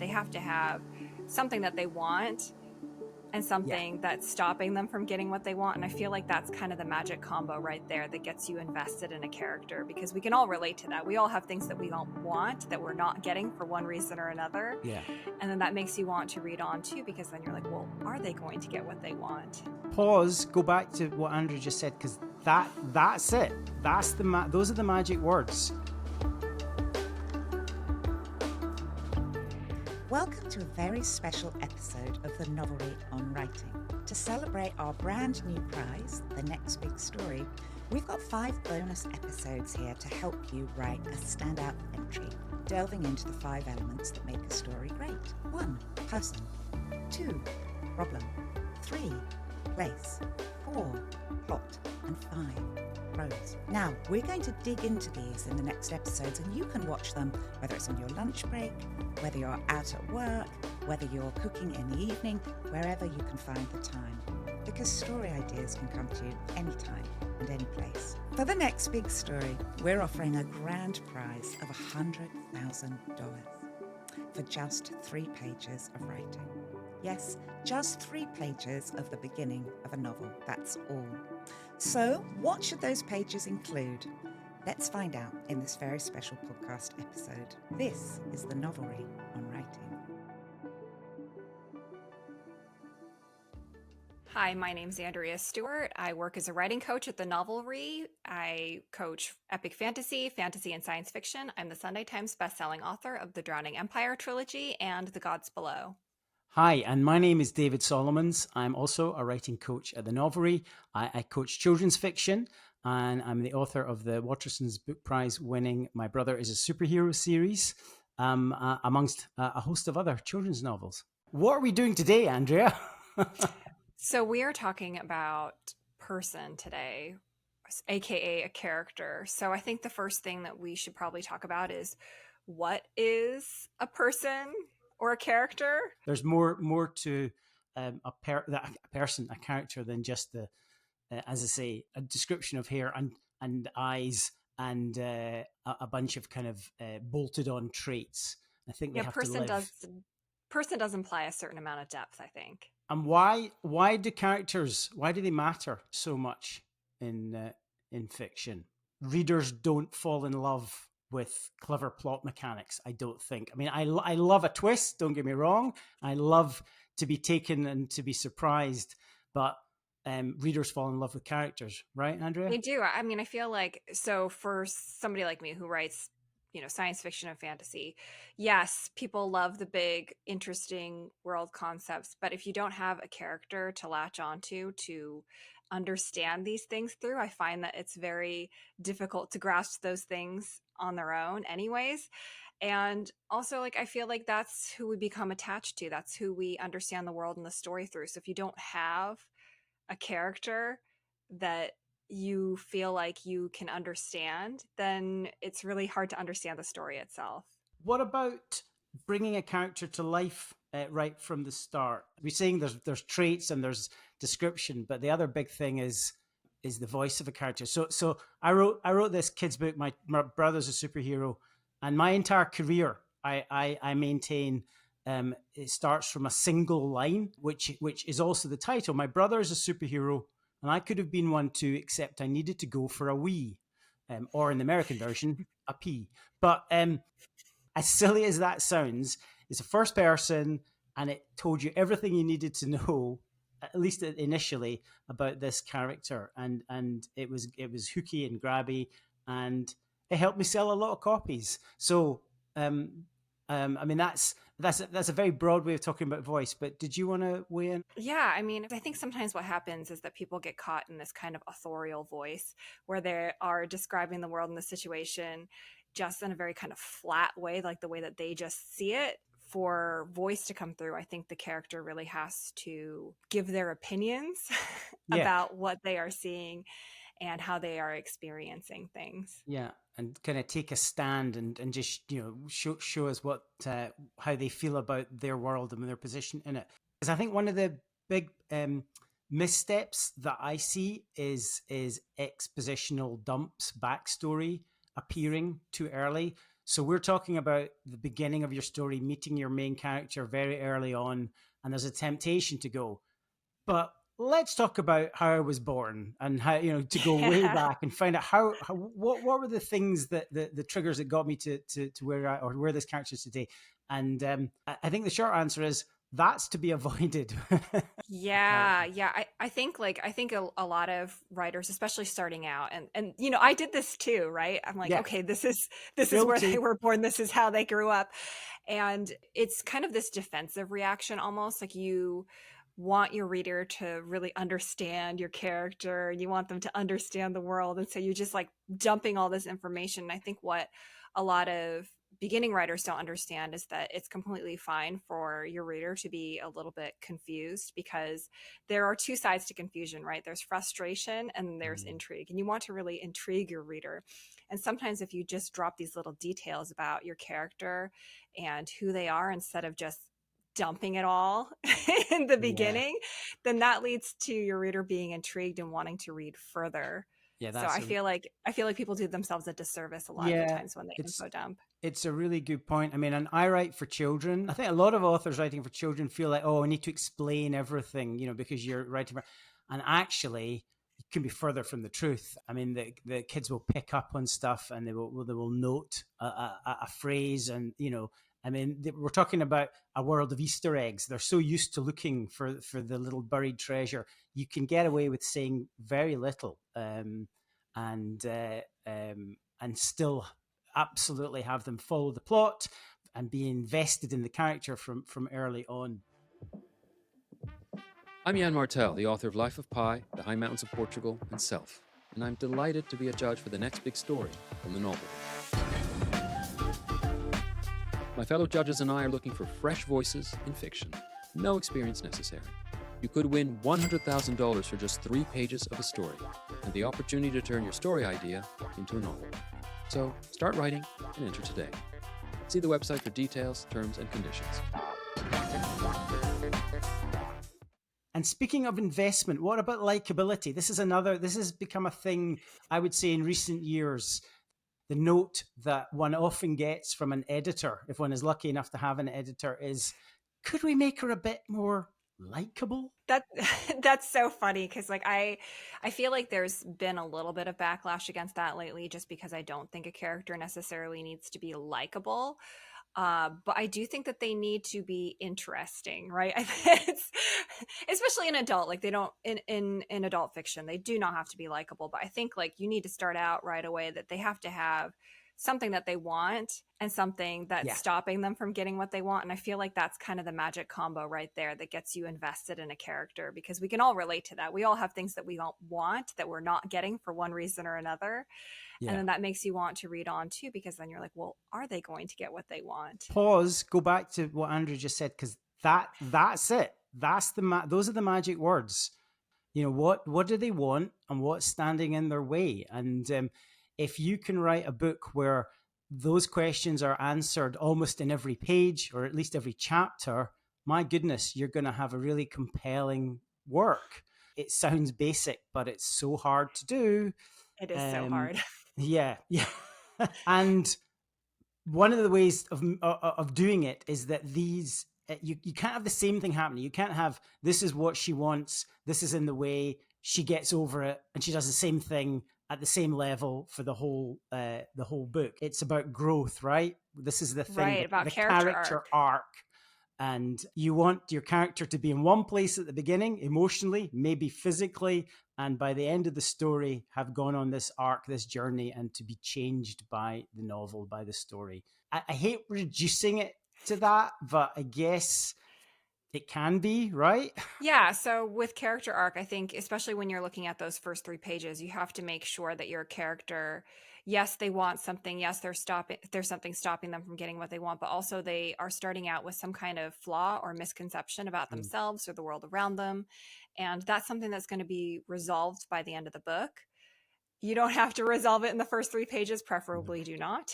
They have to have something that they want and something that's stopping them from getting what they want. And I feel like that's kind of the magic combo right there that gets you invested in a character, because we can all relate to that. We all have things that we don't want that we're not getting for one reason or another. Yeah. And then that makes you want to read on too, because then you're like, well, are they going to get what they want? Pause, go back to what Andrea just said, because that's it. That's those are the magic words. Welcome to a very special episode of the Novelry on Writing. To celebrate our brand new prize, The Next Big Story, we've got 5 bonus episodes here to help you write a standout entry, delving into the 5 elements that make a story great. 1. Person. 2. Problem. 3. Place. 4. Plot. And 5. Prose. Now, we're going to dig into these in the next episodes, and you can watch them whether it's on your lunch break, whether you're out at work, whether you're cooking in the evening, wherever you can find the time. Because story ideas can come to you anytime and any place. For the next big story, we're offering a grand prize of $100,000 for just 3 pages of writing. Yes, just 3 pages of the beginning of a novel, that's all. So, what should those pages include? Let's find out in this very special podcast episode. This is the Novelry on Writing. Hi, my name's Andrea Stewart. I work as a writing coach at the Novelry. I coach epic fantasy, fantasy and science fiction. I'm the Sunday Times bestselling author of the Drowning Empire trilogy and The Gods Below. Hi, and my name is David Solomons. I'm also a writing coach at the Novelry. I coach children's fiction, and I'm the author of the Waterson's Book Prize winning My Brother is a Superhero series, amongst a host of other children's novels. What are we doing today, Andrea? So we are talking about person today, aka a character. So I think the first thing that we should probably talk about is, what is a person or a character? There's more to a person, a character, than just as I say, a description of hair and eyes and a bunch of kind of bolted on traits. I think they have to live. Person does imply a certain amount of depth, I think. And why do they matter so much in fiction? Readers don't fall in love with clever plot mechanics, I don't think. I mean, I love a twist, don't get me wrong. I love to be taken and to be surprised, but readers fall in love with characters, right, Andrea? They do. I mean, I feel like, so for somebody like me who writes, science fiction and fantasy, yes, people love the big, interesting world concepts, but if you don't have a character to latch onto to understand these things through, I find that it's very difficult to grasp those things on their own anyways. And also, like, I feel like that's who we become attached to. That's who we understand the world and the story through. So if you don't have a character that you feel like you can understand, then it's really hard to understand the story itself. What about bringing a character to life right from the start? We're saying there's traits and there's description, but the other big thing is the voice of a character. So I wrote this kid's book, My Brother's a Superhero, and my entire career I maintain it starts from a single line, which is also the title. My brother is a superhero, and I could have been one too, except I needed to go for a wee, or in the American version, a pee. But as silly as that sounds, it's a first person, and it told you everything you needed to know, at least initially, about this character, and it was hooky and grabby, and it helped me sell a lot of copies. So I mean, that's a very broad way of talking about voice, but did you want to weigh in? Yeah, I mean, I think sometimes what happens is that people get caught in this kind of authorial voice where they are describing the world and the situation just in a very kind of flat way, like the way that they just see it. For voice to come through, I think the character really has to give their opinions about what they are seeing and how they are experiencing things. Yeah, and kind of take a stand and just show us what how they feel about their world and their position in it. Because I think one of the big missteps that I see is expositional dumps, backstory appearing too early. So we're talking about the beginning of your story, meeting your main character very early on, and there's a temptation to go, but let's talk about how I was born and how, to go way Yeah. back and find out what were the things that the triggers that got me to where where this character is today. And I think the short answer is that's to be avoided. Yeah, yeah. I think a lot of writers, especially starting out, and I did this too, right? I'm like, Yeah, okay, this is where they guilty. were born, this is how they grew up. And it's kind of this defensive reaction almost, like you want your reader to really understand your character and you want them to understand the world. And so you just like dumping all this information. And I think what a lot of beginning writers don't understand is that it's completely fine for your reader to be a little bit confused, because there are two sides to confusion, right? There's frustration and there's Mm, intrigue, and you want to really intrigue your reader. And sometimes if you just drop these little details about your character and who they are instead of just dumping it all in the yeah, beginning, then that leads to your reader being intrigued and wanting to read further. yeah. So I feel like people do themselves a disservice a lot of the Yeah. times when they It's info dump. It's a really good point. I mean, and I write for children. I think a lot of authors writing for children feel like, oh, I need to explain everything, because you're writing for, and actually, it can be further from the truth. I mean, the kids will pick up on stuff and they will note a phrase, and I mean, we're talking about a world of Easter eggs. They're so used to looking for the little buried treasure. You can get away with saying very little, and still absolutely have them follow the plot and be invested in the character from early on. I'm Jan Martel, the author of Life of Pi, The High Mountains of Portugal, and Self, and I'm delighted to be a judge for the next big story from the novel. My fellow judges and I are looking for fresh voices in fiction. No experience necessary. You could win $100,000 for just 3 pages of a story, and the opportunity to turn your story idea into a novel. So start writing and enter today. See the website for details, terms, and conditions. And speaking of investment, what about likability? This has become a thing, I would say, in recent years. The note that one often gets from an editor, if one is lucky enough to have an editor, is, could we make her a bit more likable? That that's so funny, because like I feel like there's been a little bit of backlash against that lately, just because I don't think a character necessarily needs to be likable. But I do think that they need to be interesting, right? It's, especially in adult, like they don't in adult fiction, they do not have to be likable. But I think like you need to start out right away that they have to have something that they want and something that's Yeah. stopping them from getting what they want. And I feel like that's kind of the magic combo right there that gets you invested in a character, because we can all relate to that. We all have things that we don't want that we're not getting for one reason or another. And Yeah. then that makes you want to read on too, because then you're like, well, are they going to get what they want? Pause, go back to what Andrew just said, because that's it. Those are the magic words. What do they want and what's standing in their way? And if you can write a book where those questions are answered almost in every page, or at least every chapter, my goodness, you're going to have a really compelling work. It sounds basic, but it's so hard to do. It is so um, hard. yeah. And one of the ways of doing it is that you can't have the same thing happening. You can't have, this is what she wants, this is in the way, she gets over it, and she does the same thing at the same level for the whole book. It's about growth, right? This is the thing, Right, about the character character arc. arc. And you want your character to be in one place at the beginning, emotionally, maybe physically, and by the end of the story have gone on this arc, this journey, and to be changed by the novel, by the story. I hate reducing it to that, but I guess it can be, right? Yeah, so with character arc, I think especially when you're looking at those first 3 pages, you have to make sure that your character, yes, they want something, yes, there's something stopping them from getting what they want, but also they are starting out with some kind of flaw or misconception about Mm. themselves or the world around them, and that's something that's going to be resolved by the end of the book. You don't have to resolve it in the first 3 pages, preferably do not,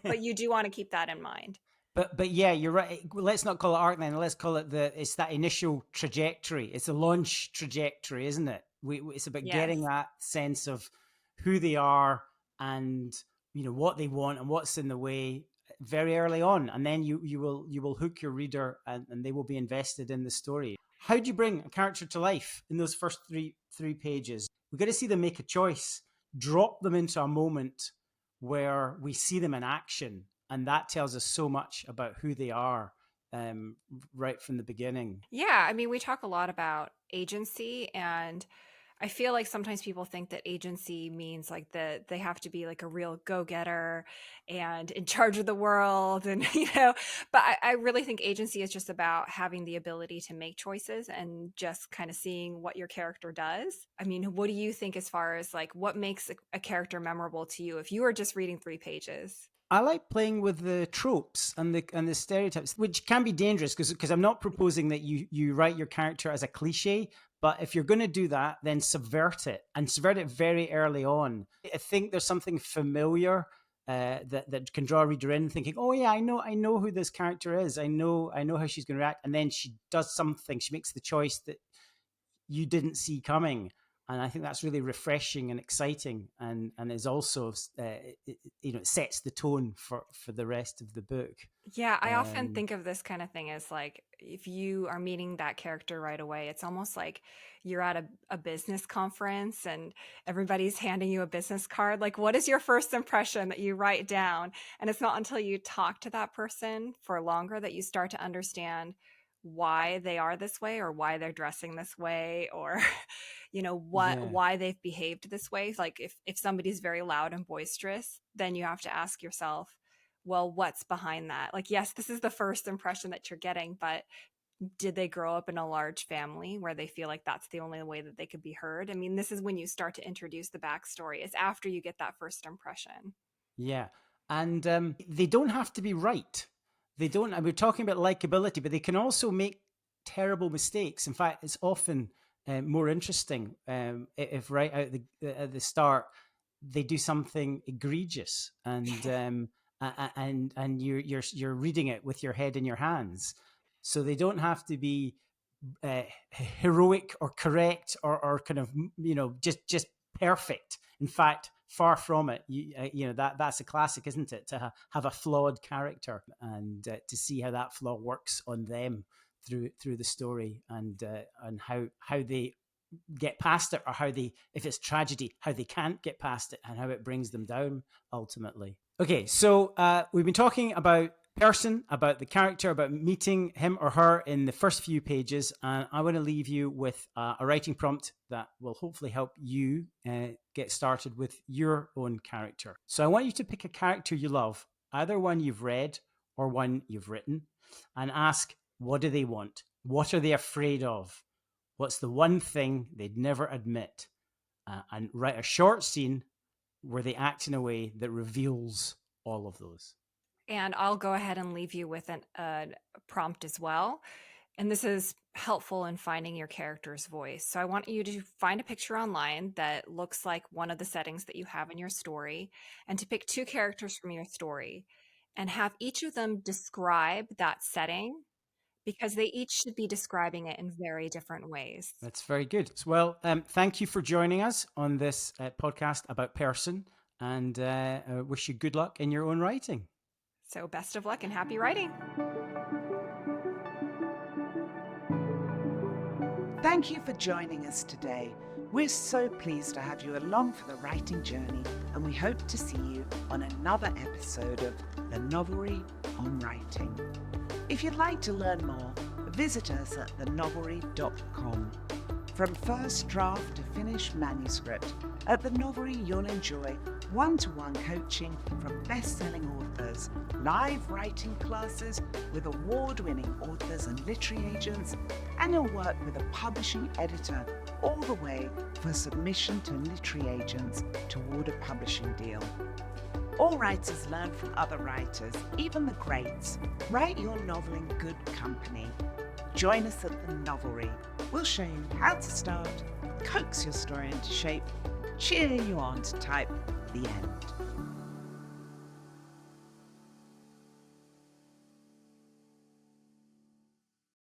but you do want to keep that in mind. But yeah, you're right. Let's not call it arc then. Let's call it it's that initial trajectory. It's a launch trajectory, isn't it? It's about getting Yes. that sense of who they are and what they want and what's in the way very early on, and then you will hook your reader, and they will be invested in the story. How do you bring a character to life in those first three pages? We've got to see them make a choice, drop them into a moment where we see them in action, and that tells us so much about who they are, right from the beginning. Yeah, I mean, we talk a lot about agency, and I feel like sometimes people think that agency means like that they have to be like a real go-getter and in charge of the world, and but I really think agency is just about having the ability to make choices and just kind of seeing what your character does. I mean, what do you think as far as like what makes a character memorable to you if you are just reading 3 pages? I like playing with the tropes and the stereotypes, which can be dangerous because I'm not proposing that you write your character as a cliche, but if you're going to do that, then subvert it, and subvert it very early on. I think there's something familiar that can draw a reader in, thinking, "Oh yeah, I know who this character is. I know how she's going to react," and then she does something. She makes the choice that you didn't see coming. And I think that's really refreshing and exciting, and is also, it sets the tone for the rest of the book. Yeah, I often think of this kind of thing as like if you are meeting that character right away, it's almost like you're at a business conference and everybody's handing you a business card. Like, what is your first impression that you write down? And it's not until you talk to that person for longer that you start to understand why they are this way, or why they're dressing this way, or why they've behaved this way. Like if somebody's very loud and boisterous, then you have to ask yourself, well, what's behind that? Like, yes, this is the first impression that you're getting, but did they grow up in a large family where they feel like that's the only way that they could be heard? I mean, this is when you start to introduce the backstory. It's after you get that first impression. Yeah, and they don't have to be right. They don't. And we're talking about likability, but they can also make terrible mistakes. In fact, it's often more interesting if right out at the start they do something egregious, and and you're reading it with your head in your hands. So they don't have to be heroic or correct or kind of just perfect. In fact, far from it. That's a classic, isn't it? To have a flawed character, and to see how that flaw works on them through the story, and how they get past it, or how they, if it's tragedy, how they can't get past it, and how it brings them down ultimately. Okay, so we've been talking about person, about the character, about meeting him or her in the first few pages, and I want to leave you with a writing prompt that will hopefully help you get started with your own character. So I want you to pick a character you love, either one you've read or one you've written, and ask, what do they want? What are they afraid of? What's the one thing they'd never admit? And write a short scene where they act in a way that reveals all of those. And I'll go ahead and leave you with a prompt as well. And this is helpful in finding your character's voice. So I want you to find a picture online that looks like one of the settings that you have in your story, and to pick 2 characters from your story and have each of them describe that setting, because they each should be describing it in very different ways. That's very good. Well, thank you for joining us on this podcast about person, and I wish you good luck in your own writing. So best of luck and happy writing. Thank you for joining us today. We're so pleased to have you along for the writing journey, and we hope to see you on another episode of the Novelry on Writing. If you'd like to learn more, visit us at thenovelry.com. From first draft to finished manuscript, at the Novelry you'll enjoy one-to-one coaching from best-selling authors, live writing classes with award-winning authors and literary agents, and you'll work with a publishing editor all the way for submission to literary agents toward a publishing deal. All writers learn from other writers, even the greats. Write your novel in good company. Join us at the Novelry. We'll show you how to start, coax your story into shape, cheer you on to type the end.